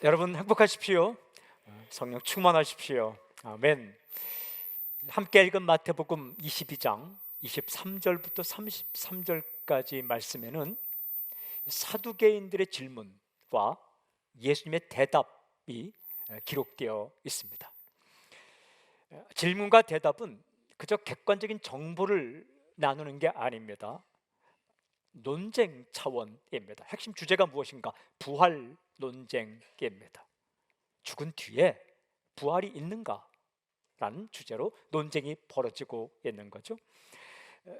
여러분 행복하십시오. 성령 충만하십시오. 아멘. 함께 읽은 마태복음 22장 23절부터 33절까지 말씀에는 사두개인들의 질문과 예수님의 대답이 기록되어 있습니다. 질문과 대답은 그저 객관적인 정보를 나누는 게 아닙니다. 논쟁 차원입니다. 핵심 주제가 무엇인가? 부활 논쟁입니다. 죽은 뒤에 부활이 있는가? 라는 주제로 논쟁이 벌어지고 있는 거죠.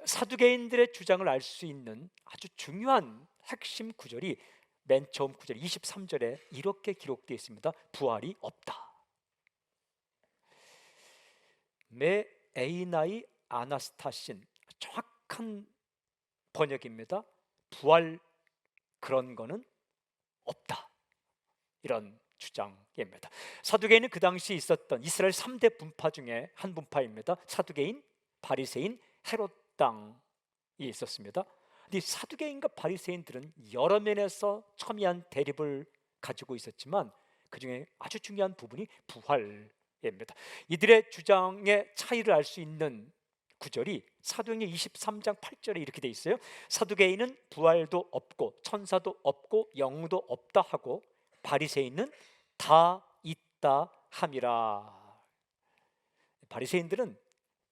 사두개인들의 주장을 알 수 있는 아주 중요한 핵심 구절이 맨 처음 구절 23절에 이렇게 기록되어 있습니다. 부활이 없다. 메 에이나이 아나스타신, 정확한 번역입니다. 부활 그런 거는 없다, 이런 주장입니다. 사두개인은 그 당시 있었던 이스라엘 3대 분파 중에 한 분파입니다. 사두개인, 바리새인, 헤롯 당이 있었습니다. 근데 사두개인과 바리새인들은 여러 면에서 첨예한 대립을 가지고 있었지만 그 중에 아주 중요한 부분이 부활입니다. 이들의 주장의 차이를 알 수 있는 구절이 사도행전 23장 8절에 이렇게 돼 있어요. 사두개인은 부활도 없고 천사도 없고 영도 없다 하고 바리새인은 다 있다 함이라. 바리새인들은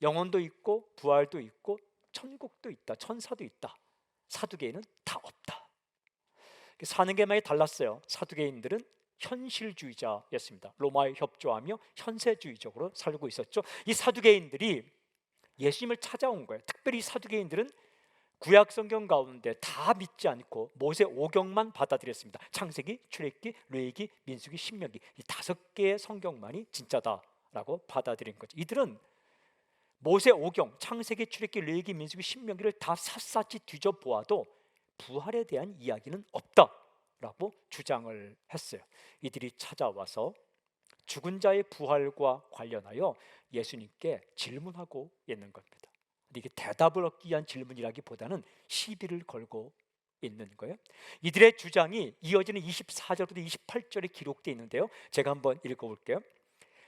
영혼도 있고 부활도 있고 천국도 있다, 천사도 있다. 사두개인은 다 없다. 사는 게 많이 달랐어요. 사두개인들은 현실주의자였습니다. 로마에 협조하며 현세주의적으로 살고 있었죠. 이 사두개인들이 예수님을 찾아온 거예요. 특별히 사두개인들은 구약 성경 가운데 다 믿지 않고 모세 오경만 받아들였습니다. 창세기, 출애굽기, 레위기, 민수기, 신명기, 이 5개의 성경만이 진짜다라고 받아들인 거죠. 이들은 모세 오경, 창세기, 출애굽기, 레위기, 민수기, 신명기를 다 샅샅이 뒤져보아도 부활에 대한 이야기는 없다라고 주장을 했어요. 이들이 찾아와서 죽은 자의 부활과 관련하여 예수님께 질문하고 있는 겁니다. 이게 대답을 얻기 위한 질문이라기보다는 시비를 걸고 있는 거예요. 이들의 주장이 이어지는 24절부터 28절에 기록되어 있는데요, 제가 한번 읽어볼게요.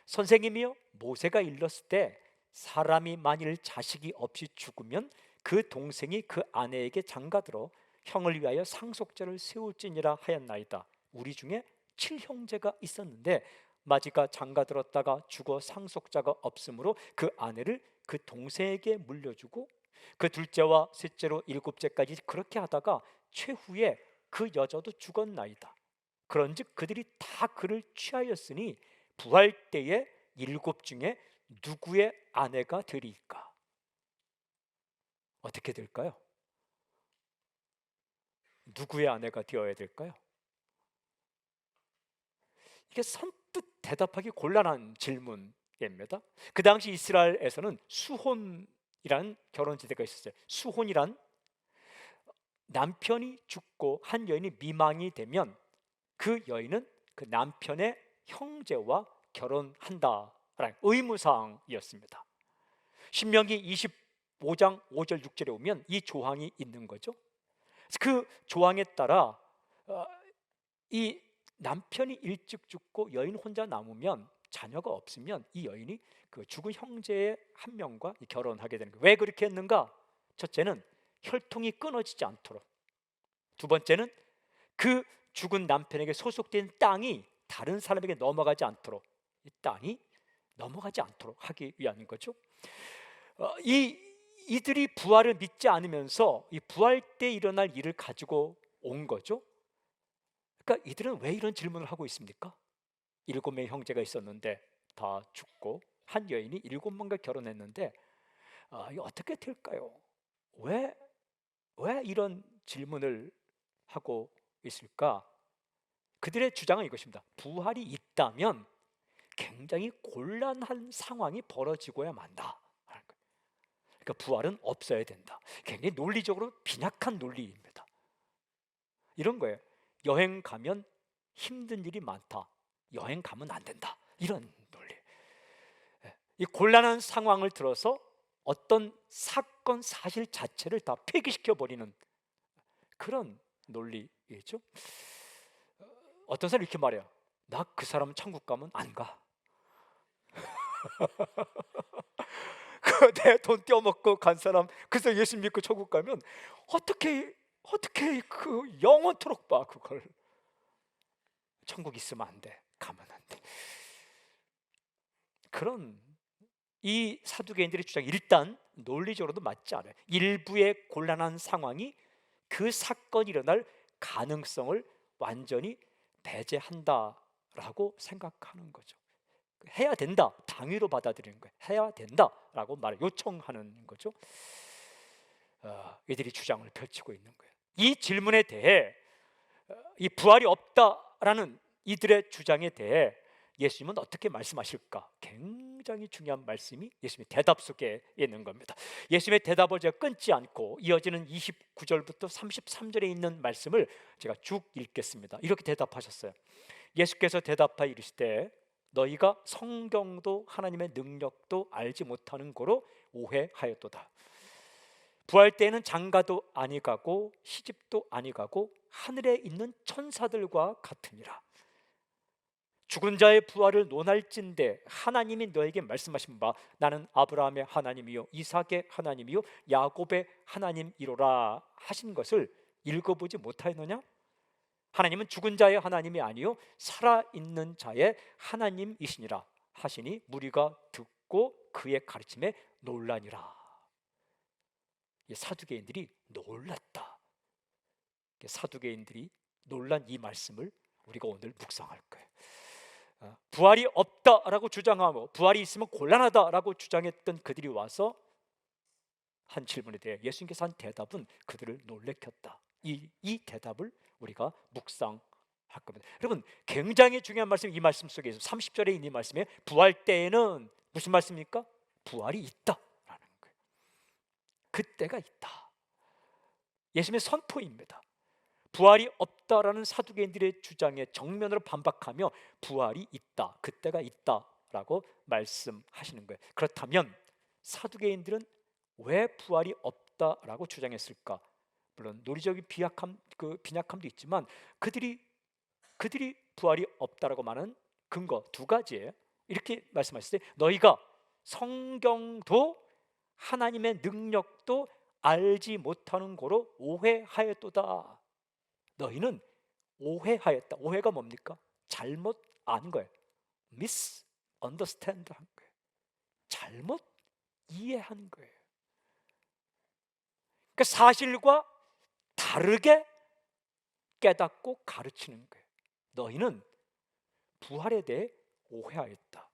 선생님이요, 모세가 일렀을 때 사람이 만일 자식이 없이 죽으면 그 동생이 그 아내에게 장가들어 형을 위하여 상속자를 세울지니라 하였나이다. 우리 중에 7형제가 있었는데 마지가 장가들었다가 죽어 상속자가 없으므로 그 아내를 그 동생에게 물려주고 그 둘째와 셋째로 7째까지 그렇게 하다가 최후에 그 여자도 죽었나이다. 그런즉 그들이 다 그를 취하였으니 부활 때에 7 중에 누구의 아내가 되리까? 어떻게 될까요? 누구의 아내가 되어야 될까요? 이게 선뜻 대답하기 곤란한 질문입니다. 그 당시 이스라엘에서는 수혼이란 결혼제도가 있었어요. 수혼이란 남편이 죽고 한 여인이 미망이 되면 그 여인은 그 남편의 형제와 결혼한다라는 의무사항이었습니다. 신명기 25장 5절 6절에 오면 이 조항이 있는 거죠. 그 조항에 따라 이 남편이 일찍 죽고 여인 혼자 남으면, 자녀가 없으면 이 여인이 그 죽은 형제의 한 명과 결혼하게 되는 거예요. 왜 그렇게 했는가? 첫째는 혈통이 끊어지지 않도록, 두 번째는 그 죽은 남편에게 소속된 땅이 다른 사람에게 넘어가지 않도록, 이 땅이 넘어가지 않도록 하기 위한 거죠. 이들이 부활을 믿지 않으면서 이 부활 때 일어날 일을 가지고 온 거죠. 그러니까 이들은 왜 이런 질문을 하고 있습니까? 7명의 형제가 있었는데 다 죽고 한 여인이 7명과 결혼했는데 이거 어떻게 될까요? 왜 이런 질문을 하고 있을까? 그들의 주장은 이것입니다. 부활이 있다면 굉장히 곤란한 상황이 벌어지고야 만다. 그러니까 부활은 없어야 된다. 굉장히 논리적으로 빈약한 논리입니다. 이런 거예요. 여행 가면 힘든 일이 많다, 여행 가면 안 된다, 이런 논리. 이 곤란한 상황을 들어서 어떤 사건 사실 자체를 다 폐기시켜 버리는 그런 논리이죠. 어떤 사람이 이렇게 말해요. 나 그 사람 천국 가면 안 가. 그 내 돈 떼어먹고 간 사람, 그래서 예수 믿고 천국 가면 어떻게 그 영원토록 봐 그걸. 천국 있으면 안 돼, 가면 안 돼. 그런 이 사두개인들의 주장이 일단 논리적으로도 맞지 않아요. 일부의 곤란한 상황이 그 사건이 일어날 가능성을 완전히 배제한다라고 생각하는 거죠. 해야 된다, 당위로 받아들이는 거예요. 해야 된다라고 말을 요청하는 거죠. 이들이 주장을 펼치고 있는 거예요. 이 질문에 대해, 이 부활이 없다라는 이들의 주장에 대해 예수님은 어떻게 말씀하실까? 굉장히 중요한 말씀이 예수님의 대답 속에 있는 겁니다. 예수님의 대답을 제가 끊지 않고 이어지는 29절부터 33절에 있는 말씀을 제가 쭉 읽겠습니다. 이렇게 대답하셨어요. 예수께서 대답하여 이르시되 너희가 성경도 하나님의 능력도 알지 못하는 고로 오해하였도다. 부활 때에는 장가도 아니 가고 시집도 아니 가고 하늘에 있는 천사들과 같으니라. 죽은 자의 부활을 논할진대 하나님이 너에게 말씀하신 바 나는 아브라함의 하나님이요 이삭의 하나님이요 야곱의 하나님이로라 하신 것을 읽어보지 못하였느냐? 하나님은 죽은 자의 하나님이 아니요 살아있는 자의 하나님이시니라 하시니 무리가 듣고 그의 가르침에 놀라니라. 사두개인들이 놀랐다. 사두개인들이 놀란 이 말씀을 우리가 오늘 묵상할 거예요. 부활이 없다라고 주장하고 부활이 있으면 곤란하다라고 주장했던 그들이 와서 한 질문에 대해 예수님께서 한 대답은 그들을 놀래켰다. 이 대답을 우리가 묵상할 겁니다. 여러분, 굉장히 중요한 말씀, 이 말씀 속에서 30절에 있는 이 말씀에 부활 때에는 무슨 말씀입니까? 부활이 있다라는 거예요. 그때가 있다. 예수님의 선포입니다. 부활이 없다라는 사두개인들의 주장에 정면으로 반박하며 부활이 있다, 그때가 있다라고 말씀하시는 거예요. 그렇다면 사두개인들은 왜 부활이 없다라고 주장했을까? 물론 논리적인 빈약함도 있지만 그들이 부활이 없다라고 말하는 근거 두 가지예요. 이렇게 말씀하실 때 너희가 성경도 하나님의 능력도 알지 못하는 고로 오해하였도다. 너희는 오해하였다. 오해가 뭡니까? 잘못 안 거예요. misunderstand 한 거예요. 잘못 이해한 거예요. 그러니까 사실과 다르게 깨닫고 가르치는 거예요. 너희는 부활에 대해 오해하였다.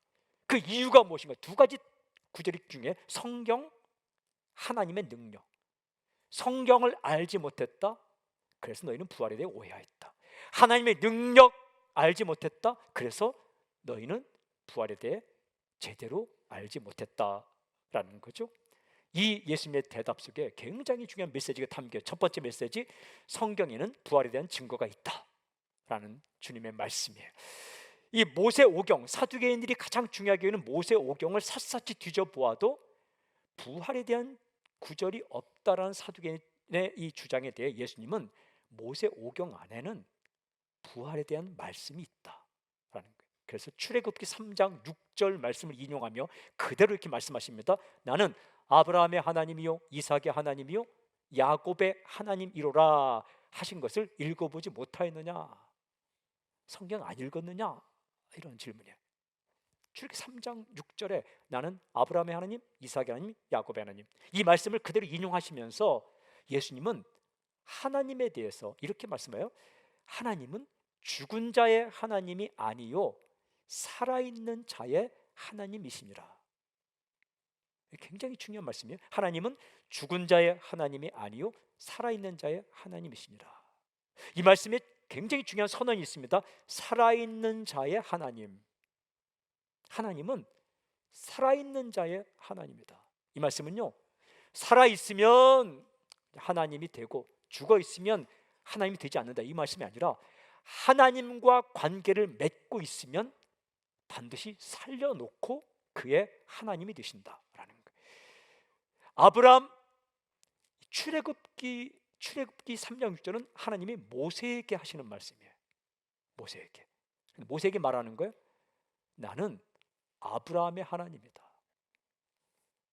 그 이유가 무엇인가? 두 가지 구절 중에 성경, 하나님의 능력. 성경을 알지 못했다. 그래서 너희는 부활에 대해 오해하였다. 하나님의 능력 알지 못했다. 그래서 너희는 부활에 대해 제대로 알지 못했다라는 거죠. 이 예수님의 대답 속에 굉장히 중요한 메시지가 담겨요. 첫 번째 메시지, 성경에는 부활에 대한 증거가 있다라는 주님의 말씀이에요. 이 모세오경, 사두개인들이 가장 중요하게 여기는 모세오경을 샅샅이 뒤져보아도 부활에 대한 구절이 없다라는 사두개인의 이 주장에 대해 예수님은 모세오경 안에는 부활에 대한 말씀이 있다라는 거예요. 그래서 출애굽기 3장 6절 말씀을 인용하며 그대로 이렇게 말씀하십니다. 나는 아브라함의 하나님이요 이삭의 하나님이요 야곱의 하나님이로라 하신 것을 읽어보지 못하였느냐? 성경 안 읽었느냐? 이런 질문이에요. 출애굽기 3장 6절에 나는 아브라함의 하나님, 이삭의 하나님, 야곱의 하나님, 이 말씀을 그대로 인용하시면서 예수님은 하나님에 대해서 이렇게 말씀해요. 하나님은 죽은 자의 하나님이 아니요 살아있는 자의 하나님이시니라. 굉장히 중요한 말씀이에요. 하나님은 죽은 자의 하나님이 아니요 살아있는 자의 하나님이시니라. 이 말씀에 굉장히 중요한 선언이 있습니다. 살아있는 자의 하나님. 하나님은 살아있는 자의 하나님이다. 이 말씀은요, 살아있으면 하나님이 되고 죽어있으면 하나님이 되지 않는다, 이 말씀이 아니라 하나님과 관계를 맺고 있으면 반드시 살려놓고 그의 하나님이 되신다라는 거예요. 아브라함, 출애굽기 3장 6절은 하나님이 모세에게 하시는 말씀이에요. 모세에게 모세에게 말하는 거예요. 나는 아브라함의 하나님이다.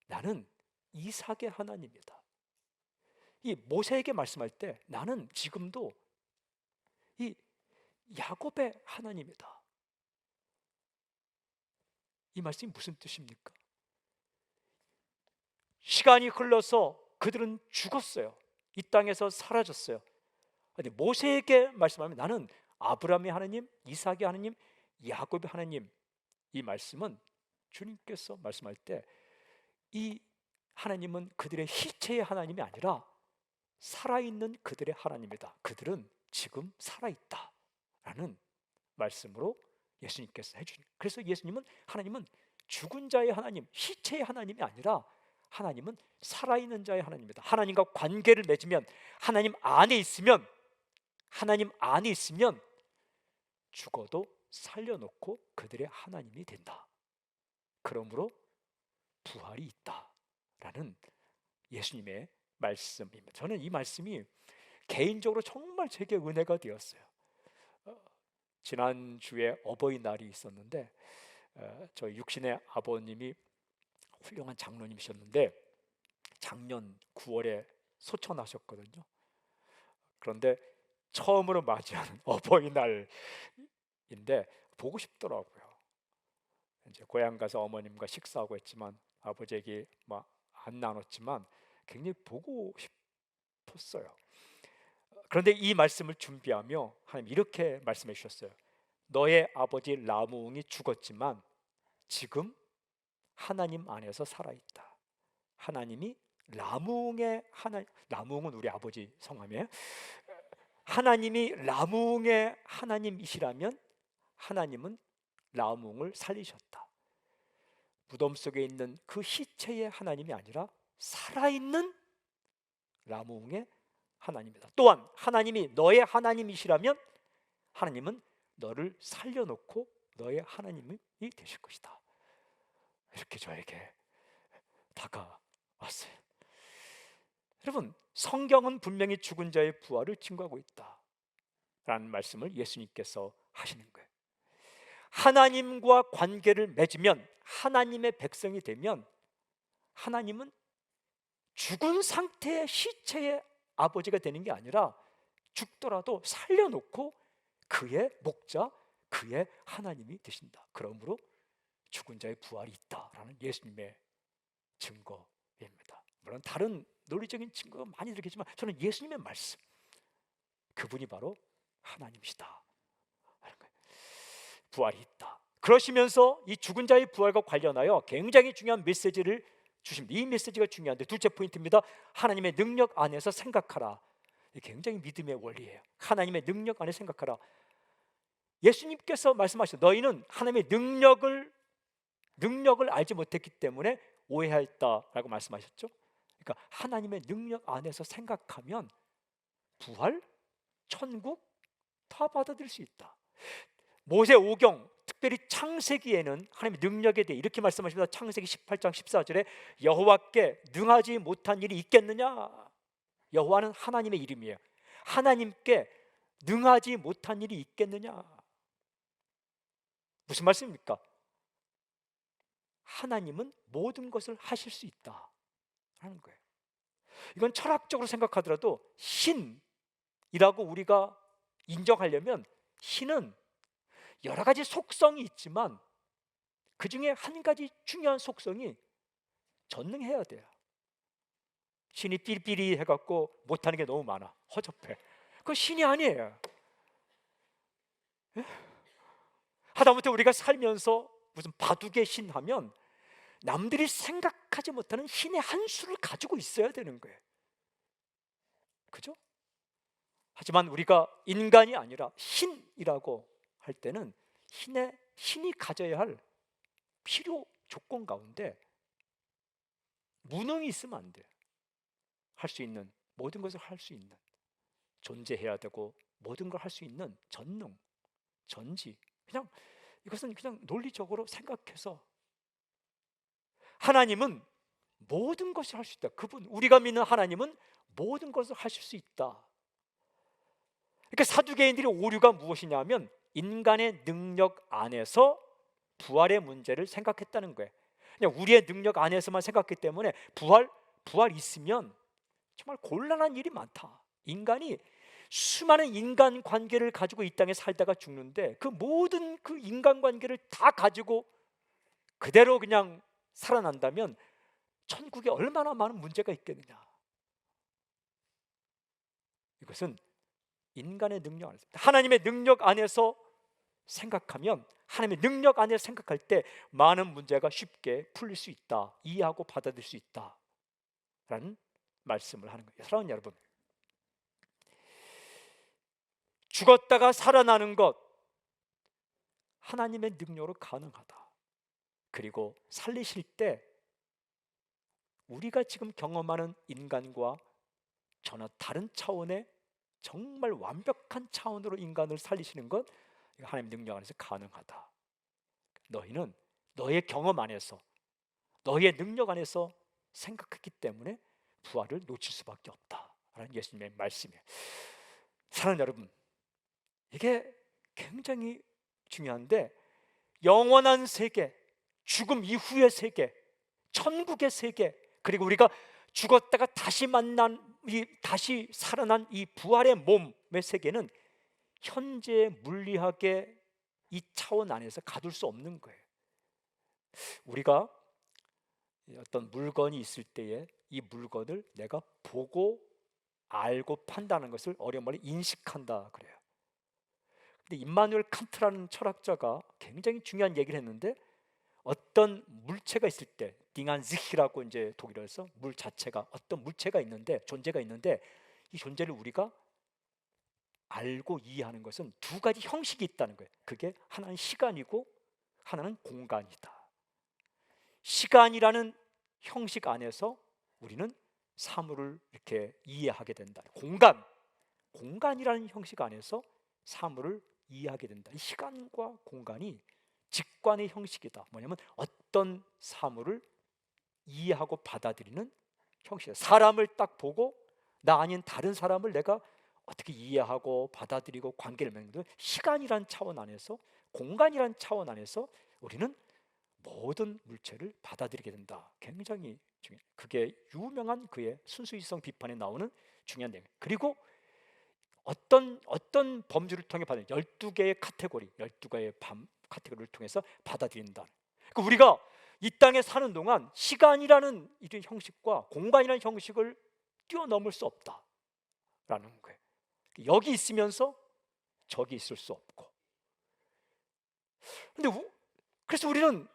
나는 이삭의 하나님이다. 이 모세에게 말씀할 때 나는 지금도 이 야곱의 하나님이다. 이 말씀이 무슨 뜻입니까? 시간이 흘러서 그들은 죽었어요. 이 땅에서 사라졌어요. 근데 모세에게 말씀하면 나는 아브라함의 하나님, 이삭의 하나님, 야곱의 하나님. 이 말씀은 주님께서 말씀할 때 이 하나님은 그들의 희체의 하나님이 아니라 살아있는 그들의 하나님이다. 그들은 지금 살아있다 라는 말씀으로 예수님께서 해주신. 그래서 예수님은, 하나님은 죽은 자의 하나님, 희체의 하나님이 아니라 하나님은 살아있는 자의 하나님이다. 하나님과 관계를 맺으면, 하나님 안에 있으면 죽어도 살려놓고 그들의 하나님이 된다. 그러므로 부활이 있다라는 예수님의 말씀입니다. 저는 이 말씀이 개인적으로 정말 제게 은혜가 되었어요. 지난주에 어버이날이 있었는데 저희 육신의 아버님이 훌륭한 장로님이셨는데 작년 9월에 소천하셨거든요. 그런데 처음으로 맞이하는 어버이날인데 보고 싶더라고요. 이제 고향 가서 어머님과 식사하고 했지만 아버지에게 안 나눴지만 굉장히 보고 싶었어요. 그런데 이 말씀을 준비하며 하나님 이렇게 말씀해 주셨어요. 너의 아버지 라무응이 죽었지만 지금 하나님 안에서 살아있다. 하나님이 라무응의 하나님, 라무응은 우리 아버지 성함이에요. 하나님이 라무응의 하나님이시라면 하나님은 라무응을 살리셨다. 무덤 속에 있는 그 희체의 하나님이 아니라 살아있는 라무응의 하나님이다. 또한 하나님이 너의 하나님이시라면 하나님은 너를 살려놓고 너의 하나님이 되실 것이다. 이렇게 저에게 다가왔어요. 여러분, 성경은 분명히 죽은 자의 부활을 증거하고 있다라는 말씀을 예수님께서 하시는 거예요. 하나님과 관계를 맺으면, 하나님의 백성이 되면 하나님은 죽은 상태의 시체의 아버지가 되는 게 아니라 죽더라도 살려놓고 그의 목자, 그의 하나님이 되신다. 그러므로 죽은 자의 부활이 있다라는 예수님의 증거입니다. 물론 다른 논리적인 증거가 많이 들겠지만 저는 예수님의 말씀, 그분이 바로 하나님이시다 하는 거예요. 부활이 있다. 그러시면서 이 죽은 자의 부활과 관련하여 굉장히 중요한 메시지를 주십니다. 이 메시지가 중요한데 둘째 포인트입니다. 하나님의 능력 안에서 생각하라. 굉장히 믿음의 원리예요. 하나님의 능력 안에 생각하라. 예수님께서 말씀하셨어요. 너희는 하나님의 능력을 알지 못했기 때문에 오해했다라고 말씀하셨죠. 그러니까 하나님의 능력 안에서 생각하면 부활, 천국 다 받아들일 수 있다. 모세 오경, 특별히 창세기에는 하나님의 능력에 대해 이렇게 말씀하십니다. 창세기 18장 14절에 여호와께 능하지 못한 일이 있겠느냐. 여호와는 하나님의 이름이에요. 하나님께 능하지 못한 일이 있겠느냐. 무슨 말씀입니까? 하나님은 모든 것을 하실 수 있다 하는 거예요. 이건 철학적으로 생각하더라도 신이라고 우리가 인정하려면 신은 여러 가지 속성이 있지만 그 중에 한 가지 중요한 속성이 전능해야 돼요. 신이 삐리삐리 해갖고 못하는 게 너무 많아, 허접해. 그건 신이 아니에요. 하다못해 우리가 살면서 무슨 바둑의 신 하면 남들이 생각하지 못하는 신의 한 수를 가지고 있어야 되는 거예요. 그죠? 하지만 우리가 인간이 아니라 신이라고 할 때는 신이 가져야 할 필요 조건 가운데 무능이 있으면 안 돼요. 할 수 있는 모든 것을 할 수 있는, 존재해야 되고 모든 걸 할 수 있는 전능, 전지. 그냥 이것은 그냥 논리적으로 생각해서 하나님은 모든 것을 할 수 있다. 그분, 우리가 믿는 하나님은 모든 것을 하실 수 있다. 그러니까 사두개인들의 오류가 무엇이냐면 인간의 능력 안에서 부활의 문제를 생각했다는 거예요. 그냥 우리의 능력 안에서만 생각했기 때문에 부활 있으면 정말 곤란한 일이 많다. 인간이 수많은 인간 관계를 가지고 이 땅에 살다가 죽는데 그 모든 그 인간 관계를 다 가지고 그대로 그냥 살아난다면 천국에 얼마나 많은 문제가 있겠느냐. 이것은 인간의 능력 안에서, 하나님의 능력 안에서 생각하면, 하나님의 능력 안에서 생각할 때 많은 문제가 쉽게 풀릴 수 있다, 이해하고 받아들일 수 있다라는 말씀을 하는 거예요. 사랑하는 여러분, 죽었다가 살아나는 것 하나님의 능력으로 가능하다. 그리고 살리실 때 우리가 지금 경험하는 인간과 전혀 다른 차원의 정말 완벽한 차원으로 인간을 살리시는 것, 하나님의 능력 안에서 가능하다. 너희는 너의 경험 안에서, 너의 능력 안에서 생각했기 때문에 부활을 놓칠 수밖에 없다라는 예수님의 말씀이에요. 사랑하는 여러분, 이게 굉장히 중요한데, 영원한 세계, 죽음 이후의 세계, 천국의 세계, 그리고 우리가 죽었다가 다시 다시 살아난 이 부활의 몸의 세계는 현재 물리학의 이 차원 안에서 가둘 수 없는 거예요. 우리가 어떤 물건이 있을 때에 이 물건을 내가 보고 알고 판단하는 것을 어려운 말로 인식한다 그래요. 근데 임마누엘 칸트라는 철학자가 굉장히 중요한 얘기를 했는데, 어떤 물체가 있을 때, 딩안지히라고 이제 독일어에서 물 자체가, 어떤 물체가 있는데, 존재가 있는데, 이 존재를 우리가 알고 이해하는 것은 두 가지 형식이 있다는 거예요. 그게 하나는 시간이고 하나는 공간이다. 시간이라는 형식 안에서 우리는 사물을 이렇게 이해하게 된다. 공간이라는 형식 안에서 사물을 이해하게 된다. 이 시간과 공간이 직관의 형식이다. 뭐냐면 어떤 사물을 이해하고 받아들이는 형식이다. 사람을 딱 보고 나 아닌 다른 사람을 내가 어떻게 이해하고 받아들이고 관계를 맺는 것, 시간이란 차원 안에서, 공간이란 차원 안에서 우리는 모든 물체를 받아들이게 된다. 굉장히 중요해요. 그게 유명한 그의 순수이성 비판에 나오는 중요한 내용. 그리고 어떤 범주를 통해 받는 12개의 카테고리, 12개의 카테고리를 통해서 받아들인다. 그러니까 우리가 이 땅에 사는 동안 시간이라는 이런 형식과 공간이라는 형식을 뛰어넘을 수 없다라는 거예요. 여기 있으면서 저기 있을 수 없고. 근데 그래서 우리는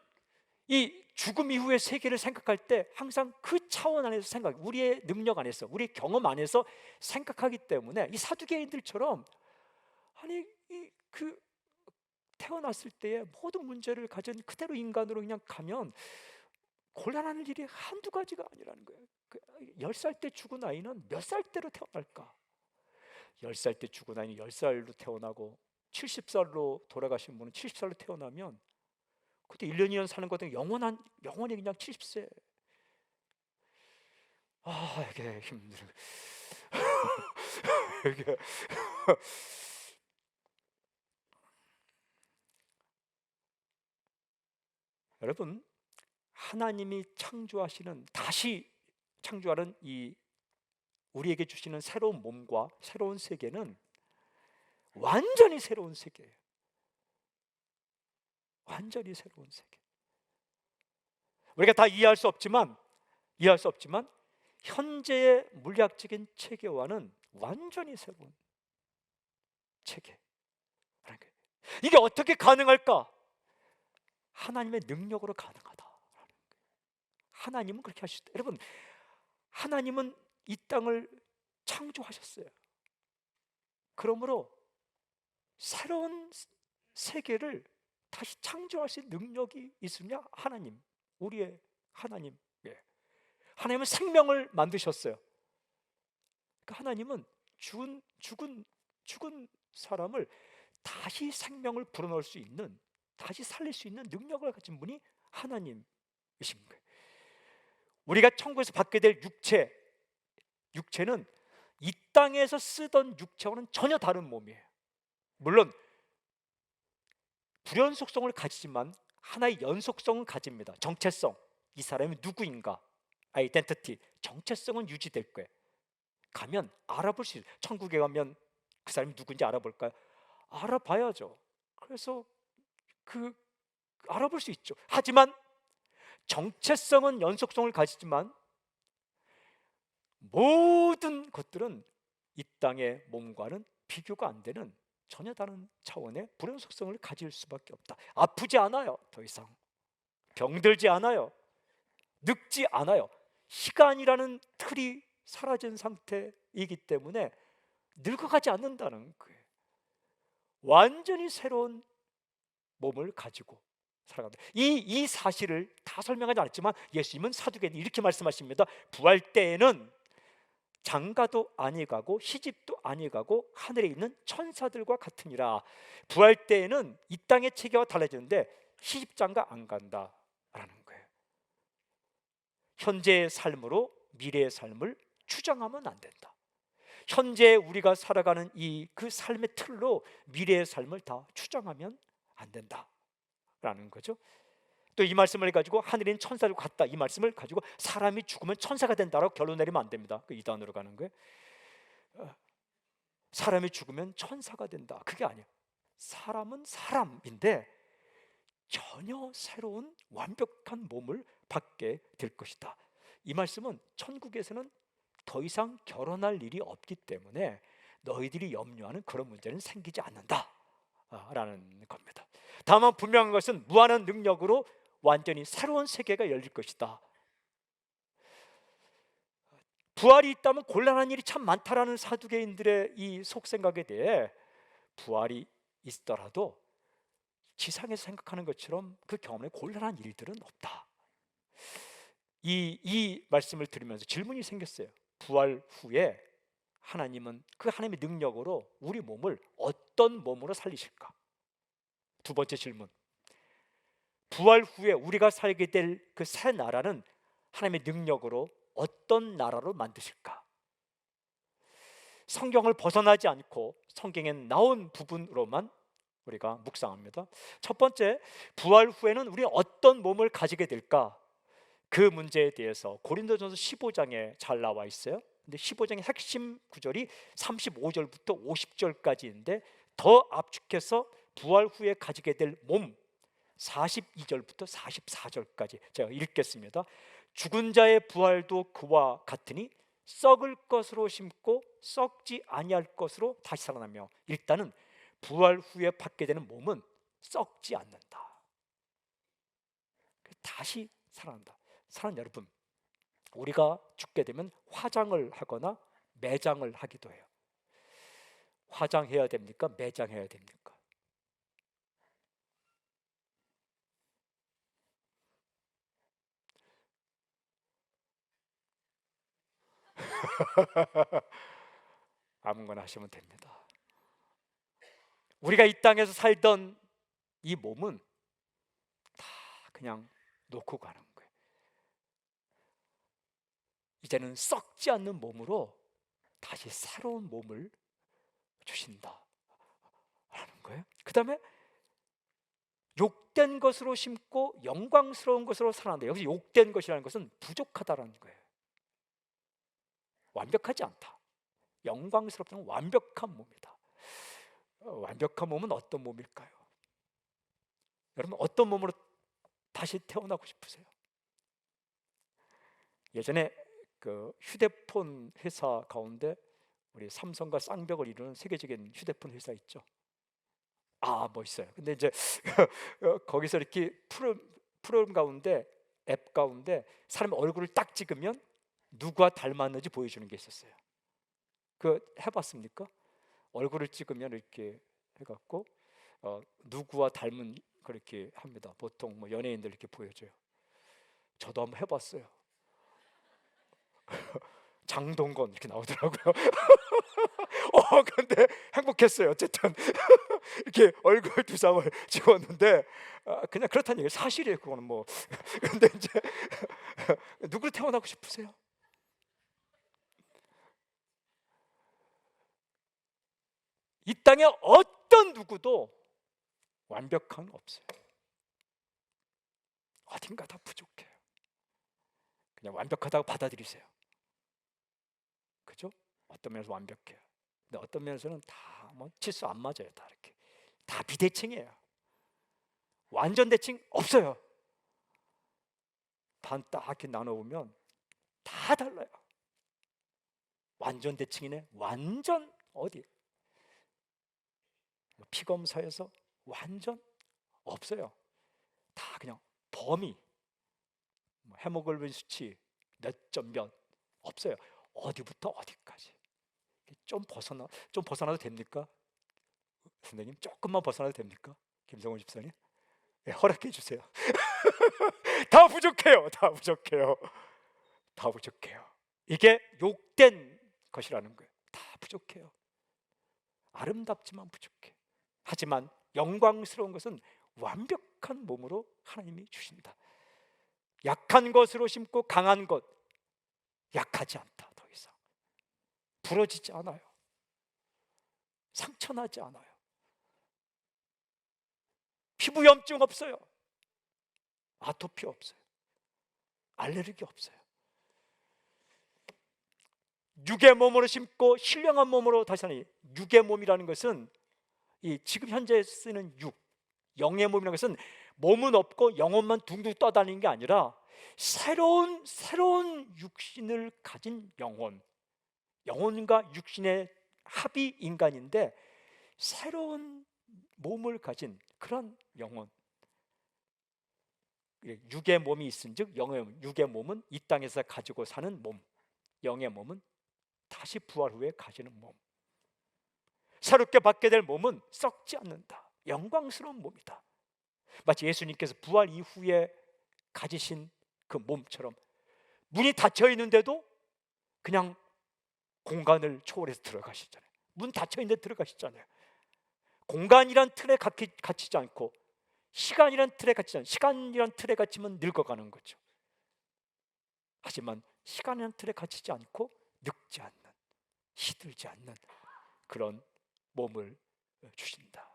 이 죽음 이후의 세계를 생각할 때 항상 그 차원 안에서 우리의 능력 안에서, 우리의 경험 안에서 생각하기 때문에 이 사두개인들처럼, 아니 그 태어났을 때의 모든 문제를 가진 그대로 인간으로 그냥 가면 곤란한 일이 한두 가지가 아니라는 거예요. 10살 때 죽은 아이는 몇 살 때로 태어날까? 10살 때 죽은 아이는 10살로 태어나고 70살로 돌아가신 분은 70살로 태어나면 그때 1년 2년 사는 것도 영원히 그냥 70세. 이게 힘들어. 이게 여러분, 하나님이 다시 창조하는 이 우리에게 주시는 새로운 몸과 새로운 세계는 완전히 새로운 세계예요. 완전히 새로운 세계. 우리가 다 이해할 수 없지만 현재의 물리학적인 체계와는 완전히 새로운 체계. 이게 어떻게 가능할까? 하나님의 능력으로 가능하다. 하나님은 그렇게 하셨다. 여러분, 하나님은 이 땅을 창조하셨어요. 그러므로 새로운 세계를 다시 창조할 수 있는 능력이 있으냐? 우리의 하나님. 하나님은 생명을 만드셨어요. 그러니까 하나님은 죽은 사람을 다시 생명을 불어넣을 수 있는, 다시 살릴 수 있는 능력을 가진 분이 하나님이신 거예요. 우리가 천국에서 받게 될 육체는 이 땅에서 쓰던 육체와는 전혀 다른 몸이에요. 물론 불연 속성을 가지지만 하나의 연속성은 가집니다. 정체성, 이 사람이 누구인가, 아이덴티티, 정체성은 유지될 거예요. 가면 알아볼 수 있어요. 천국에 가면 그 사람이 누군지 알아볼까요? 알아봐야죠. 그래서 그 알아볼 수 있죠. 하지만 정체성은 연속성을 가지지만 모든 것들은 이 땅의 몸과는 비교가 안 되는 전혀 다른 차원의 불연 속성을 가질 수밖에 없다. 아프지 않아요. 더 이상 병들지 않아요. 늙지 않아요. 시간이라는 틀이 사라진 상태이기 때문에 늙어가지 않는다는 거예요. 완전히 새로운 몸을 가지고 살아간다. 이 사실을 다 설명하지 않았지만 예수님은 사두개인이 이렇게 말씀하십니다. 부활 때에는 장가도 아니가고 시집도 아니가고 하늘에 있는 천사들과 같으니라. 부활 때에는 이 땅의 체계와 달라지는데 시집장가 안 간다라는 거예요. 현재의 삶으로 미래의 삶을 추정하면 안 된다. 현재 우리가 살아가는 그 삶의 틀로 미래의 삶을 다 추정하면 안 된다라는 거죠. 또 이 말씀을 가지고 하늘에 있는 천사들과 같다, 이 말씀을 가지고 사람이 죽으면 천사가 된다라고 결론 내리면 안 됩니다. 그 이단으로 가는 거예요. 사람이 죽으면 천사가 된다, 그게 아니에요. 사람은 사람인데 전혀 새로운 완벽한 몸을 받게 될 것이다. 이 말씀은 천국에서는 더 이상 결혼할 일이 없기 때문에 너희들이 염려하는 그런 문제는 생기지 않는다 라는 겁니다. 다만 분명한 것은 무한한 능력으로 완전히 새로운 세계가 열릴 것이다. 부활이 있다면 곤란한 일이 참 많다라는 사두개인들의 이 속생각에 대해 부활이 있더라도 지상에서 생각하는 것처럼 그 경험에 곤란한 일들은 없다. 이 말씀을 들으면서 질문이 생겼어요. 부활 후에 하나님은 그 하나님의 능력으로 우리 몸을 어떤 몸으로 살리실까? 두 번째 질문, 부활 후에 우리가 살게 될 그 새 나라는 하나님의 능력으로 어떤 나라로 만드실까? 성경을 벗어나지 않고 성경에 나온 부분으로만 우리가 묵상합니다. 첫 번째, 부활 후에는 우리 어떤 몸을 가지게 될까? 그 문제에 대해서 고린도전서 15장에 잘 나와 있어요. 근데 15장의 핵심 구절이 35절부터 50절까지인데 더 압축해서 부활 후에 가지게 될 몸 42절부터 44절까지 제가 읽겠습니다. 죽은 자의 부활도 그와 같으니 썩을 것으로 심고 썩지 아니할 것으로 다시 살아나며, 일단은 부활 후에 받게 되는 몸은 썩지 않는다. 다시 살아난다. 사랑하는 여러분, 우리가 죽게 되면 화장을 하거나 매장을 하기도 해요. 화장해야 됩니까? 매장해야 됩니까? 아무거나 하시면 됩니다. 우리가 이 땅에서 살던 이 몸은 다 그냥 놓고 가는 거예요. 이제는 썩지 않는 몸으로 다시 새로운 몸을 주신다 라는 거예요. 그 다음에 욕된 것으로 심고 영광스러운 것으로 살아난다. 여기서 욕된 것이라는 것은 부족하다라는 거예요. 완벽하지 않다. 영광스럽다는 완벽한 몸이다. 완벽한 몸은 어떤 몸일까요? 여러분, 어떤 몸으로 다시 태어나고 싶으세요? 예전에 그 휴대폰 회사 가운데 우리 삼성과 쌍벽을 이루는 세계적인 휴대폰 회사 있죠. 멋있어요. 근데 이제 거기서 이렇게 프로그램 가운데, 앱 가운데 사람 얼굴을 딱 찍으면 누가 닮았는지 보여주는 게 있었어요. 그 해봤습니까? 얼굴을 찍으면 이렇게 해갖고 누구와 닮은 그렇게 합니다. 보통 뭐 연예인들 이렇게 보여줘요. 저도 한번 해봤어요. 장동건 이렇게 나오더라고요. 근데 행복했어요. 어쨌든 이렇게 얼굴 두상을 찍었는데 그냥 그렇다는 얘기예요. 사실이에요. 그거는 뭐. 근데 이제 누구를 태어나고 싶으세요? 이 땅에 어떤 누구도 완벽한 없어요. 어딘가 다 부족해요. 그냥 완벽하다고 받아들이세요. 그죠? 어떤 면에서 완벽해요. 근데 어떤 면에서는 다 뭐 치수 안 맞아요. 다 이렇게 다 비대칭이에요. 완전 대칭 없어요. 반 딱 이렇게 나눠보면 다 달라요. 완전 대칭이네. 완전 어디? 피검사에서 완전 없어요. 다 그냥 범위, 헤모글로빈 수치 몇 점 몇 없어요. 어디부터 어디까지. 좀 벗어나도 됩니까? 선생님 조금만 벗어나도 됩니까? 김성훈 집사님, 네, 허락해 주세요. 다 부족해요. 다 부족해요. 다 부족해요. 이게 욕된 것이라는 거예요. 다 부족해요. 아름답지만 부족해. 하지만 영광스러운 것은 완벽한 몸으로 하나님이 주신다. 약한 것으로 심고 강한 것, 약하지 않다. 더 이상 부러지지 않아요. 상처나지 않아요. 피부염증 없어요. 아토피 없어요. 알레르기 없어요. 육의 몸으로 심고 신령한 몸으로 다시 하니, 육의 몸이라는 것은 이 지금 현재 쓰는 육, 영의 몸이라는 것은 몸은 없고 영혼만 둥둥 떠다니는 게 아니라 새로운 육신을 가진 영혼, 영혼과 육신의 합이 인간인데 새로운 몸을 가진 그런 영혼, 육의 몸이 있은즉 육의 몸은 이 땅에서 가지고 사는 몸, 영의 몸은 다시 부활 후에 가지는 몸. 새롭게 받게 될 몸은 썩지 않는다. 영광스러운 몸이다. 마치 예수님께서 부활 이후에 가지신 그 몸처럼 문이 닫혀 있는데도 그냥 공간을 초월해서 들어가시잖아요. 문 닫혀 있는데 들어가시잖아요. 공간이란 틀에 갇히지 않고 시간이란 틀에 갇히지 않아요. 시간이란 틀에 갇히면 늙어가는 거죠. 하지만 시간이란 틀에 갇히지 않고 늙지 않는, 시들지 않는 그런 몸을 주신다.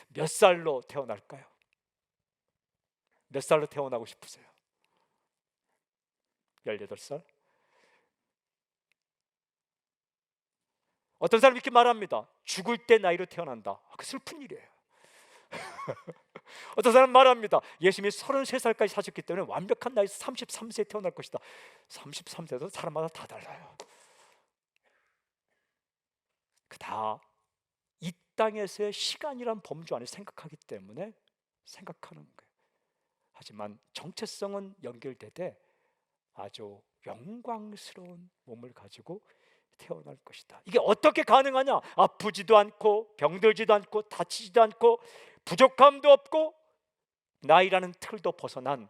몇 살로 태어날까요? 몇 살로 태어나고 싶으세요? 18살? 어떤 사람이 이렇게 말합니다. 죽을 때 나이로 태어난다. 그 슬픈 일이에요. 어떤 사람 말합니다. 예수님이 33살까지 사셨기 때문에 완벽한 나이 33세에 태어날 것이다. 33세도 사람마다 다 달라요. 다 이 땅에서의 시간이란 범주 안에 생각하기 때문에 생각하는 거예요. 하지만 정체성은 연결되되 아주 영광스러운 몸을 가지고 태어날 것이다. 이게 어떻게 가능하냐? 아프지도 않고 병들지도 않고 다치지도 않고 부족함도 없고 나이라는 틀도 벗어난,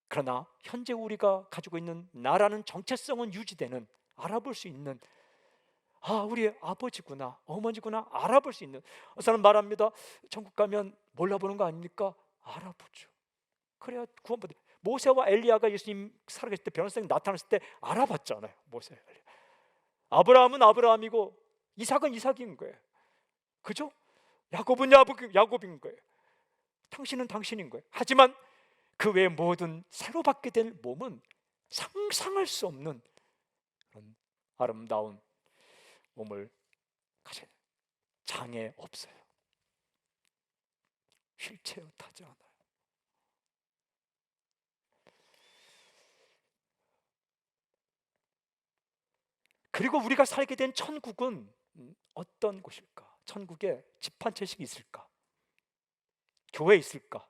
그러나 현재 우리가 가지고 있는 나라는 정체성은 유지되는, 알아볼 수 있는, 우리 아버지구나 어머니구나 알아볼 수 있는. 어느 사람 말합니다. 천국 가면 몰라보는 거 아닙니까? 알아보죠. 그래야 구원받아. 모세와 엘리야가 예수님 살아계실 때 변호사님 나타났을 때 알아봤잖아요. 모세, 엘리야. 아브라함은 아브라함이고 이삭은 이삭인 거예요. 그죠? 야곱은 야곱인 거예요. 당신은 당신인 거예요. 하지만 그 외의 모든 새로 받게 될 몸은 상상할 수 없는 그런 아름다운 몸을 가진, 장애 없어요. 휠체어 타지 않아요. 그리고 우리가 살게 된 천국은 어떤 곳일까? 천국에 집 한 채씩 있을까? 교회 있을까?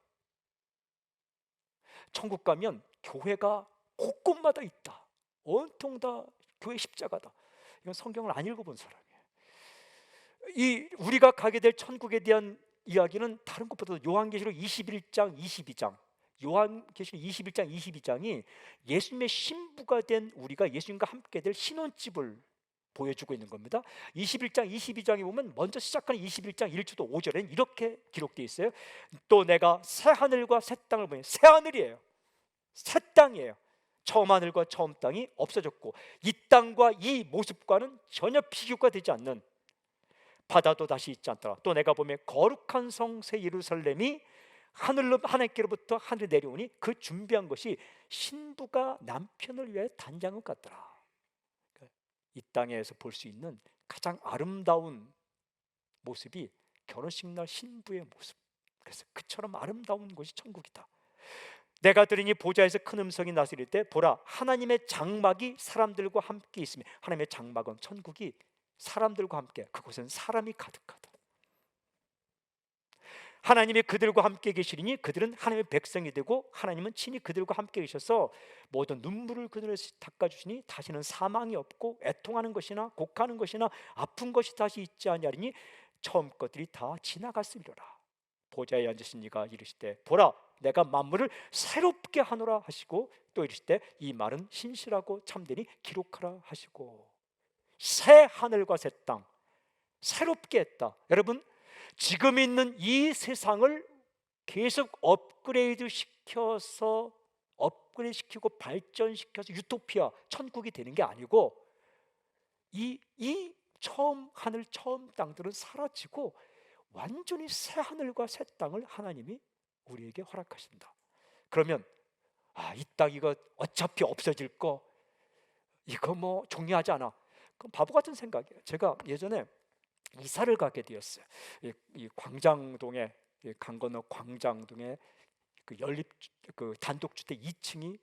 천국 가면 교회가 곳곳마다 있다. 온통 다 교회 십자가다. 이건 성경을 안 읽어본 사람이에요. 이 우리가 가게 될 천국에 대한 이야기는 다른 것보다 요한계시록 21장 22장, 요한계시록 21장 22장이 예수님의 신부가 된 우리가 예수님과 함께 될 신혼집을 보여주고 있는 겁니다. 21장 22장에 보면 먼저 시작하는 21장 1절도 5절엔 이렇게 기록되어 있어요. 또 내가 새 하늘과 새 땅을 보니, 새 하늘이에요, 새 땅이에요. 처음 하늘과 처음 땅이 없어졌고 이 땅과 이 모습과는 전혀 비교가 되지 않는 바다도 다시 있지 않더라. 또 내가 보면 거룩한 성 새 예루살렘이 하늘로 하나님께로부터 하늘에 내려오니 그 준비한 것이 신부가 남편을 위해 단장한 것 같더라. 이 땅에서 볼 수 있는 가장 아름다운 모습이 결혼식 날 신부의 모습. 그래서 그처럼 아름다운 곳이 천국이다. 내가 들으니 보좌에서 큰 음성이 나서 이를 때 보라 하나님의 장막이 사람들과 함께 있으며, 하나님의 장막은 천국이 사람들과 함께, 그곳은 사람이 가득하다. 하나님이 그들과 함께 계시리니 그들은 하나님의 백성이 되고 하나님은 친히 그들과 함께 계셔서 모든 눈물을 그들에서 닦아주시니 다시는 사망이 없고 애통하는 것이나 곡하는 것이나 아픈 것이 다시 있지 아니하리니 처음 것들이 다 지나갔으리라. 보좌에 앉으신 이가 이르시되 보라 내가 만물을 새롭게 하노라 하시고, 또 이르시되 이 말은 신실하고 참되니 기록하라 하시고. 새 하늘과 새 땅, 새롭게 했다. 여러분, 지금 있는 이 세상을 계속 업그레이드 시켜서 업그레이드 시키고 발전시켜서 유토피아, 천국이 되는 게 아니고, 이 처음 하늘 처음 땅들은 사라지고 완전히 새 하늘과 새 땅을 하나님이 우리에게 허락하신다. 그러면 이 땅 이거 어차피 없어질 거, 이거 뭐 중요하지 않아. 그럼 바보 같은 생각이에요. 제가 예전에 이사를 가게 되었어요. 이 광장동에, 강 건너 광장동에 그 연립 그 단독주택 2층이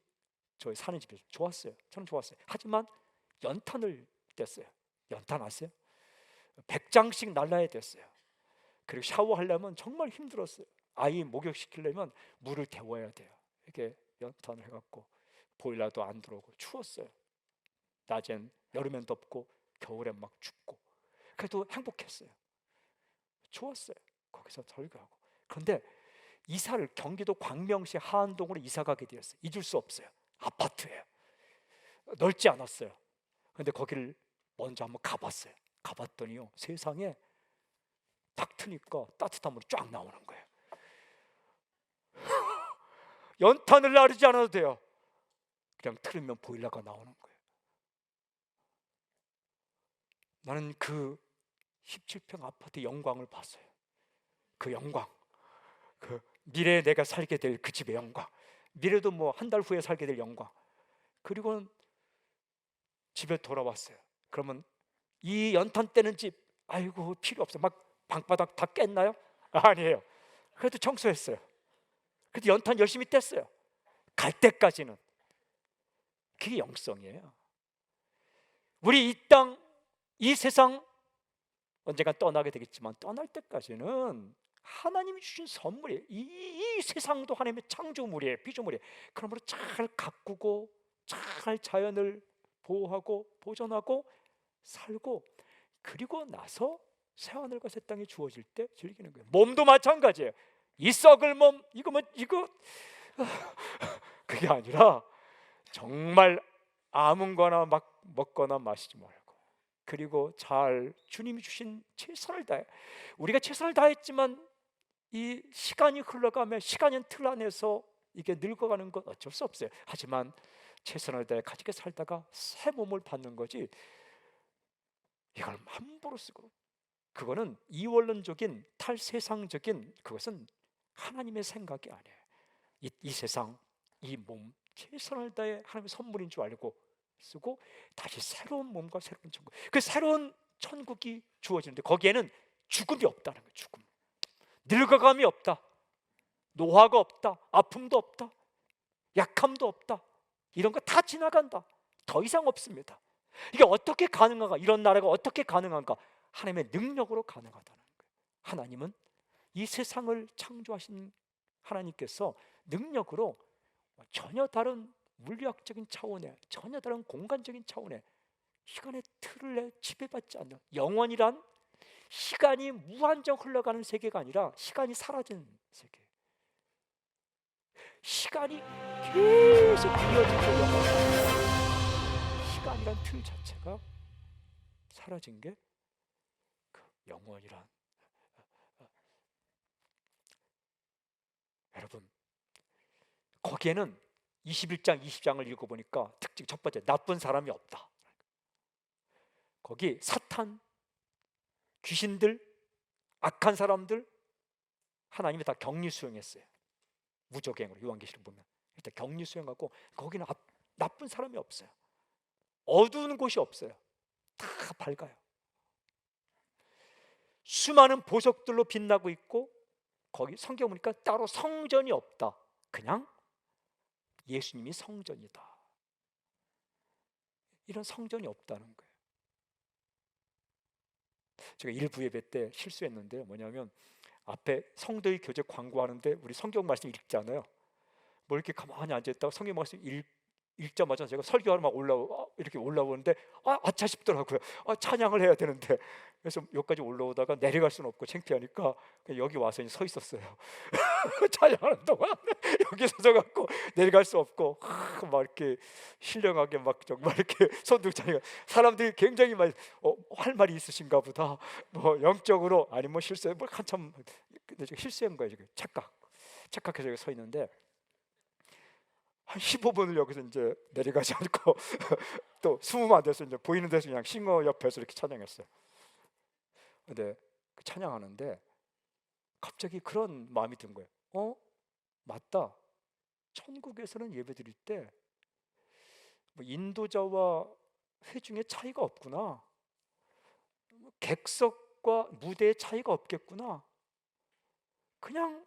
저희 사는 집에서 좋았어요. 저는 좋았어요. 하지만 연탄을 뗐어요. 연탄 아세요? 100장씩 날라야 됐어요. 그리고 샤워하려면 정말 힘들었어요. 아이 목욕시키려면 물을 데워야 돼요. 이렇게 연탄을 해갖고 보일러도 안 들어오고 추웠어요. 낮엔, 여름엔 덥고 겨울엔 막 춥고. 그래도 행복했어요. 좋았어요. 거기서 설교하고. 그런데 이사를 경기도 광명시 하안동으로 이사 가게 되었어요. 잊을 수 없어요. 아파트예요. 넓지 않았어요. 그런데 거기를 먼저 한번 가봤어요. 가봤더니요, 세상에 딱 트니까 따뜻한 물이 쫙 나오는 거예요. 연탄을 나르지 않아도 돼요. 그냥 틀으면 보일러가 나오는 거예요. 나는 그 17평 아파트 영광을 봤어요. 그 영광, 그 미래에 내가 살게 될 그 집의 영광, 미래도 뭐 한 달 후에 살게 될 영광. 그리고는 집에 돌아왔어요. 그러면 이 연탄 떼는 집, 아이고 필요 없어. 막 방바닥 다 깼나요? 아니에요. 그래도 청소했어요. 그래도 연탄 열심히 뗐어요. 갈 때까지는. 그게 영성이에요. 우리 이 땅, 이 세상 언젠가 떠나게 되겠지만 떠날 때까지는 하나님이 주신 선물이에요. 이 세상도 하나님의 창조물이에요. 피조물이에요. 그러므로 잘 가꾸고 잘 자연을 보호하고 보존하고 살고, 그리고 나서 새하늘과 새 땅이 주어질 때 즐기는 거예요. 몸도 마찬가지예요. 이 썩을 몸, 이거 그게 아니라 정말 아무 거나 막 먹거나 마시지 말고, 그리고 잘 주님이 주신 최선을 다해. 우리가 최선을 다했지만 이 시간이 흘러가며 시간의 틀 안에서 이게 늙어가는 건 어쩔 수 없어요. 하지만 최선을 다해 가지게 살다가 새 몸을 받는 거지, 이걸 함부로 쓰고, 그거는 이원론적인 탈세상적인, 그것은 하나님의 생각이 아니에요. 이 세상, 이 몸 최선을 다해 하나님의 선물인 줄 알고 쓰고, 다시 새로운 몸과 새로운 천국, 그 새로운 천국이 주어지는데 거기에는 죽음이 없다는 거예요. 죽음, 늙어감이 없다, 노화가 없다, 아픔도 없다, 약함도 없다. 이런 거 다 지나간다. 더 이상 없습니다. 이게 어떻게 가능한가? 이런 나라가 어떻게 가능한가? 하나님의 능력으로 가능하다는 거예요. 하나님은 이 세상을 창조하신 하나님께서 능력으로 전혀 다른 물리학적인 차원의, 전혀 다른 공간적인 차원의 시간의 틀을 지배받지 않는, 영원이란 시간이 무한정 흘러가는 세계가 아니라 시간이 사라진 세계, 시간이 계속 이어지고 영원한, 시간이란 틀 자체가 사라진 게 그 영원이란. 여러분, 거기에는 21장 20장을 읽어보니까 특징 첫 번째, 나쁜 사람이 없다. 거기 사탄, 귀신들, 악한 사람들 하나님이 다 격리 수용했어요. 무적행으로 요한계시록 보면 일단 격리 수용하고 거기는 나쁜 사람이 없어요. 어두운 곳이 없어요. 다 밝아요. 수많은 보석들로 빛나고 있고 거기 성경 보니까 따로 성전이 없다. 그냥 예수님이 성전이다. 이런 성전이 없다는 거예요. 제가 일부 예배 때 실수했는데 뭐냐면 앞에 성도의 교제 광고하는데 우리 성경 말씀 읽잖아요. 뭐 이렇게 가만히 앉아있다가 성경 말씀 읽자마자 제가 설교하러 막 이렇게 올라오는데 아차 싶더라고요. 찬양을 해야 되는데. 그래서 여기까지 올라오다가 내려갈 수는 없고 창피하니까 여기 와서 이제 서 있었어요. 찬양하는 동안 여기 서져갖고 내려갈 수 없고 막 이렇게 신령하게 막 이렇게 손들자니까 사람들이 굉장히 할 말이 있으신가 보다. 뭐 영적으로 아니 뭐 실수해 뭐 한참 근데 제가 실수한 거예요. 지금 착각해서 여기 서 있는데 한 15분을 여기서 이제 내려가지 않고 또 숨으면 안 돼서 이제 보이는 데서 그냥 싱어 옆에서 이렇게 찬양했어요. 근데 찬양하는데 갑자기 그런 마음이 든 거예요. 맞다. 천국에서는 예배드릴 때 뭐 인도자와 회중의 차이가 없구나. 객석과 무대의 차이가 없겠구나. 그냥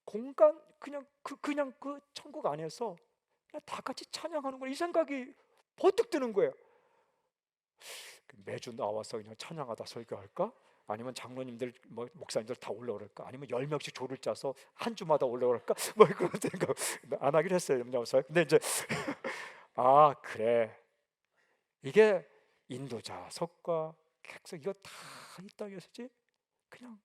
공간 그냥 그 천국 안에서 그냥 다 같이 찬양하는 거야. 이 생각이 번뜩 드는 거예요. 매주 나와서 그냥 찬양하다 설교할까? 아니면 장로님들 목사님들 다 올라오랄까? 아니면 10명씩 조를 짜서 한 주마다 올라오랄까? 뭐 그런 생각 안 하긴 했어요. 근데 이제 그래 이게 인도자석과 객석 이거 다 이 땅에서지 그냥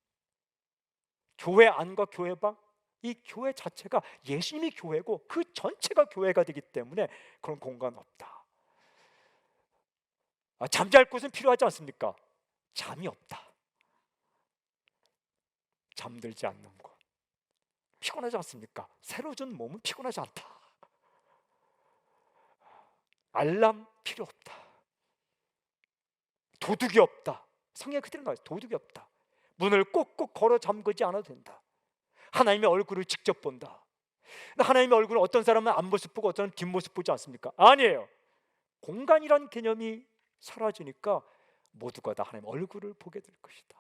교회 안과 교회 밖 이 교회 자체가 예수님이 교회고 그 전체가 교회가 되기 때문에 그런 공간 없다. 잠잘 곳은 필요하지 않습니까? 잠이 없다. 잠들지 않는 곳 피곤하지 않습니까? 새로 준 몸은 피곤하지 않다. 알람 필요 없다. 도둑이 없다. 성경 그대로 나와요. 도둑이 없다. 문을 꼭꼭 걸어 잠그지 않아도 된다. 하나님의 얼굴을 직접 본다. 하나님의 얼굴은 어떤 사람은 앞모습 보고 어떤 사람은 뒷모습 보지 않습니까? 아니에요. 공간이란 개념이 사라지니까 모두가 다 하나님의 얼굴을 보게 될 것이다.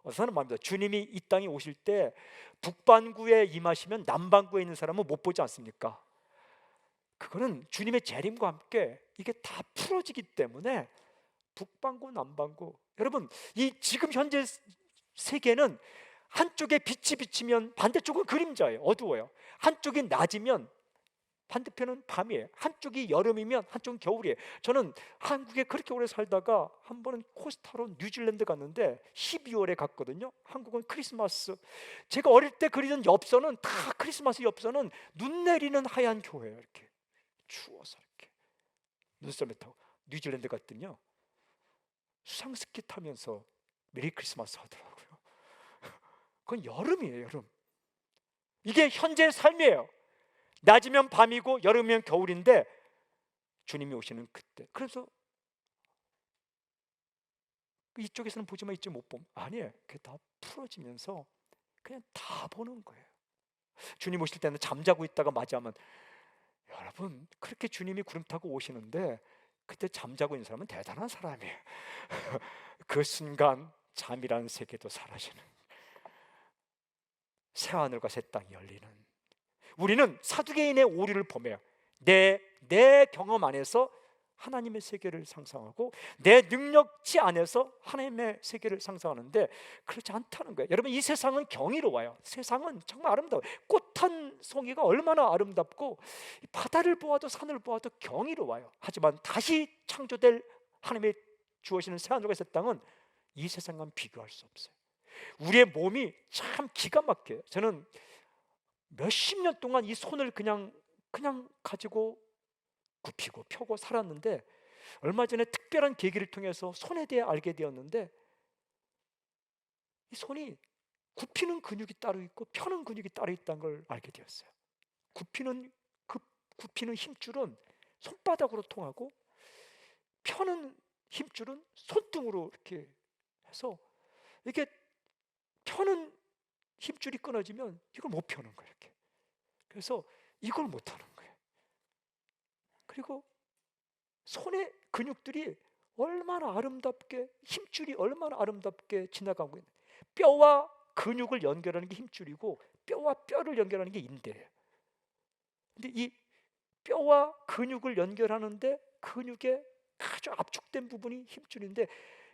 어떤 말입니다. 주님이 이 땅에 오실 때 북반구에 임하시면 남반구에 있는 사람은 못 보지 않습니까? 그거는 주님의 재림과 함께 이게 다 풀어지기 때문에 북반구 남반구 여러분 이 지금 현재 세계는 한쪽에 빛이 비치면 반대쪽은 그림자예요. 어두워요. 한쪽이 낮이면 반대편은 밤이에요. 한쪽이 여름이면 한쪽은 겨울이에요. 저는 한국에 그렇게 오래 살다가 한 번은 코스타로 뉴질랜드 갔는데 12월에 갔거든요. 한국은 크리스마스. 제가 어릴 때 그리던 엽서는 다 크리스마스 엽서는 눈 내리는 하얀 교회예요. 이렇게 추워서 이렇게 눈썰매 타고 뉴질랜드 갔더니요 수상스키 타면서 메리 크리스마스 하더라고요. 그건 여름이에요. 여름. 이게 현재 삶이에요. 낮이면 밤이고 여름이면 겨울인데 주님이 오시는 그때. 그래서 이쪽에서는 보지만 이쪽 못 보면 아니에요. 그게 다 풀어지면서 그냥 다 보는 거예요. 주님 오실 때는 잠자고 있다가 맞이하면 여러분 그렇게 주님이 구름 타고 오시는데 그때 잠자고 있는 사람은 대단한 사람이에요. 그 순간 잠이라는 세계도 사라지는 새하늘과 새 땅이 열리는 우리는 사두개인의 오류를 범해요. 내 경험 안에서 하나님의 세계를 상상하고 내 능력치 안에서 하나님의 세계를 상상하는데 그렇지 않다는 거예요. 여러분 이 세상은 경이로워요. 세상은 정말 아름다워요. 꽃 한 송이가 얼마나 아름답고 바다를 보아도 산을 보아도 경이로워요. 하지만 다시 창조될 하나님의 주어지는 새하늘과 새 땅은 이 세상과는 비교할 수 없어요. 우리의 몸이 참 기가 막혀요. 저는 몇십 년 동안 이 손을 그냥 가지고 굽히고 펴고 살았는데 얼마 전에 특별한 계기를 통해서 손에 대해 알게 되었는데 이 손이 굽히는 근육이 따로 있고 펴는 근육이 따로 있다는 걸 알게 되었어요. 굽히는 힘줄은 손바닥으로 통하고 펴는 힘줄은 손등으로 이렇게 그래서 이게 펴는 힘줄이 끊어지면 이걸 못 펴는 거예요. 이렇게. 그래서 이걸 못 하는 거예요. 그리고 손의 근육들이 얼마나 아름답게, 힘줄이 얼마나 아름답게 지나가고 있는, 뼈와 근육을 연결하는 게 힘줄이고 뼈와 뼈를 연결하는 게 인대예요. 근데 이 뼈와 근육을 연결하는데 근육의 아주 압축된 부분이 힘줄인데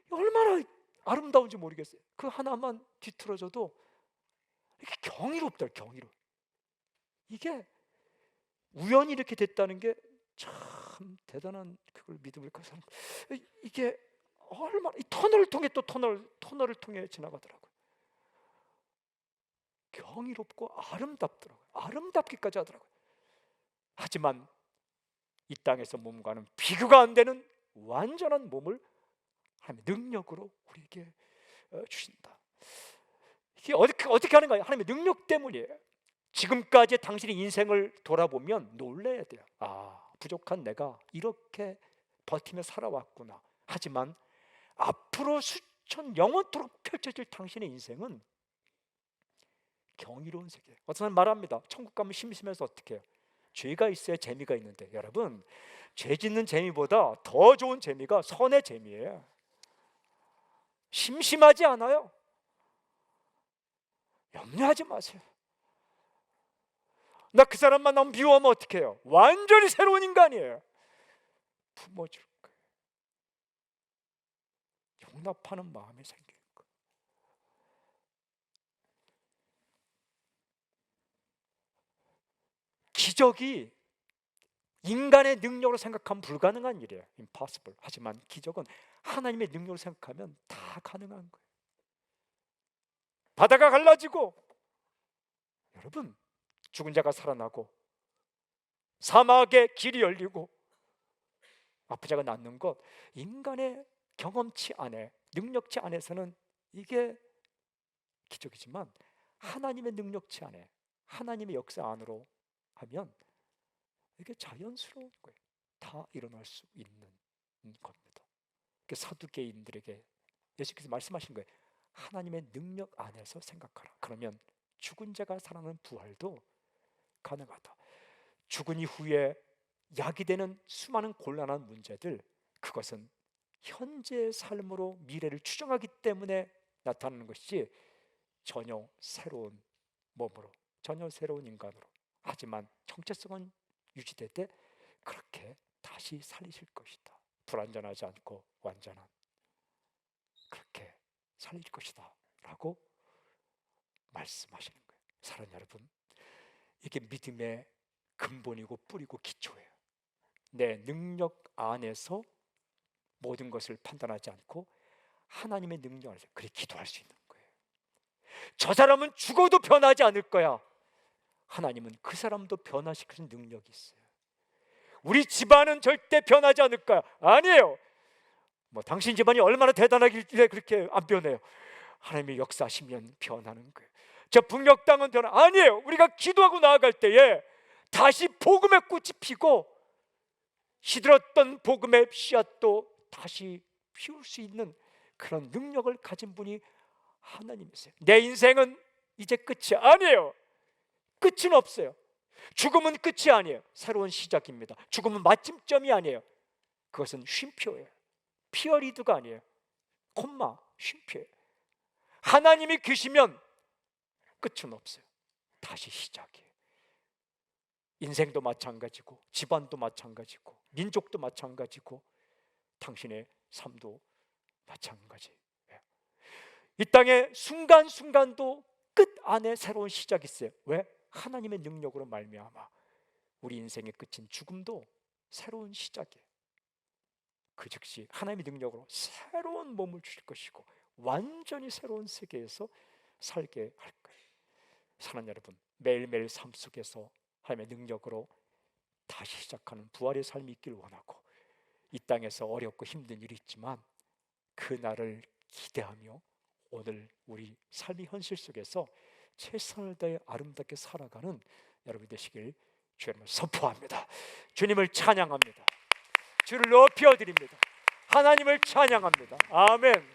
얼마나 아름다운지 모르겠어요. 그 하나만 뒤틀어져도 이렇게 경이롭다. 경이로. 이게 우연히 이렇게 됐다는 게 참 대단한 그걸 믿음을 가서 이게 얼마나 이 터널을 통해 또 터널을 통해 지나가더라고요. 경이롭고 아름답더라고요. 아름답기까지 하더라고요. 하지만 이 땅에서 몸과는 비교가 안 되는 완전한 몸을 하나님의 능력으로 우리에게 주신다. 이게 어떻게 하는 거예요? 하나님의 능력 때문이에요. 지금까지 당신의 인생을 돌아보면 놀라야 돼요. 부족한 내가 이렇게 버티며 살아왔구나. 하지만 앞으로 수천 영원토록 펼쳐질 당신의 인생은 경이로운 세계. 어떤 사람 말합니다. 천국 가면 심심해서 어떻게 해요? 죄가 있어야 재미가 있는데, 여러분, 죄 짓는 재미보다 더 좋은 재미가 선의 재미예요. 심심하지 않아요. 염려하지 마세요. 나 그 사람 만나면 미워하면 어떻게 해요? 완전히 새로운 인간이에요. 품어줄 거예요. 용납하는 마음이 생길 거예요. 기적이 인간의 능력으로 생각하면 불가능한 일이에요. impossible. 하지만 기적은 하나님의 능력으로 생각하면 다 가능한 거예요. 바다가 갈라지고, 여러분, 죽은 자가 살아나고, 사막의 길이 열리고, 아픈 자가 낫는 것, 인간의 경험치 안에, 능력치 안에서는 이게 기적이지만 하나님의 능력치 안에, 하나님의 역사 안으로 하면 이게 자연스러운 거예요. 다 일어날 수 있는 겁니다. 사두개인들에게 예수께서 말씀하신 거예요. 하나님의 능력 안에서 생각하라. 그러면 죽은 자가 살아나는 부활도 가능하다. 죽은 이후에 야기되는 수많은 곤란한 문제들, 그것은 현재의 삶으로 미래를 추정하기 때문에 나타나는 것이지 전혀 새로운 몸으로, 전혀 새로운 인간으로, 하지만 정체성은 유지되되 그렇게 다시 살리실 것이다. 불완전하지 않고 완전한, 그렇게 살릴 것이다 라고 말씀하시는 거예요. 사랑하는 여러분, 이게 믿음의 근본이고 뿌리고 기초예요. 내 능력 안에서 모든 것을 판단하지 않고 하나님의 능력 안에서 그렇게 기도할 수 있는 거예요. 저 사람은 죽어도 변하지 않을 거야. 하나님은 그 사람도 변화시키는 능력이 있어요. 우리 집안은 절대 변하지 않을 거야. 아니에요. 당신 집안이 얼마나 대단하길래 그렇게 안 변해요. 하나님의 역사하시면 변하는 거예요. 저 북녘 땅은 아니에요. 우리가 기도하고 나아갈 때에 다시 복음의 꽃이 피고 시들었던 복음의 씨앗도 다시 피울 수 있는 그런 능력을 가진 분이 하나님이세요. 내 인생은 이제 끝이 아니에요. 끝은 없어요. 죽음은 끝이 아니에요. 새로운 시작입니다. 죽음은 마침점이 아니에요. 그것은 쉼표예요. 피어리드가 아니에요. 콤마, 쉼표예요. 하나님이 계시면 끝은 없어요. 다시 시작이에요. 인생도 마찬가지고, 집안도 마찬가지고, 민족도 마찬가지고, 당신의 삶도 마찬가지예요. 이 땅의 순간순간도 끝 안에 새로운 시작이 있어요. 왜? 하나님의 능력으로 말미암아 우리 인생의 끝인 죽음도 새로운 시작이에요. 그 즉시 하나님의 능력으로 새로운 몸을 주실 것이고 완전히 새로운 세계에서 살게 할 거예요. 사랑하는 여러분, 매일매일 삶 속에서 하나님의 능력으로 다시 시작하는 부활의 삶이 있기를 원하고, 이 땅에서 어렵고 힘든 일이 있지만 그날을 기대하며 오늘 우리 삶의 현실 속에서 최선을 다해 아름답게 살아가는 여러분 되시길 주님을 선포합니다. 주님을 찬양합니다. 주를 높여드립니다. 하나님을 찬양합니다. 아멘.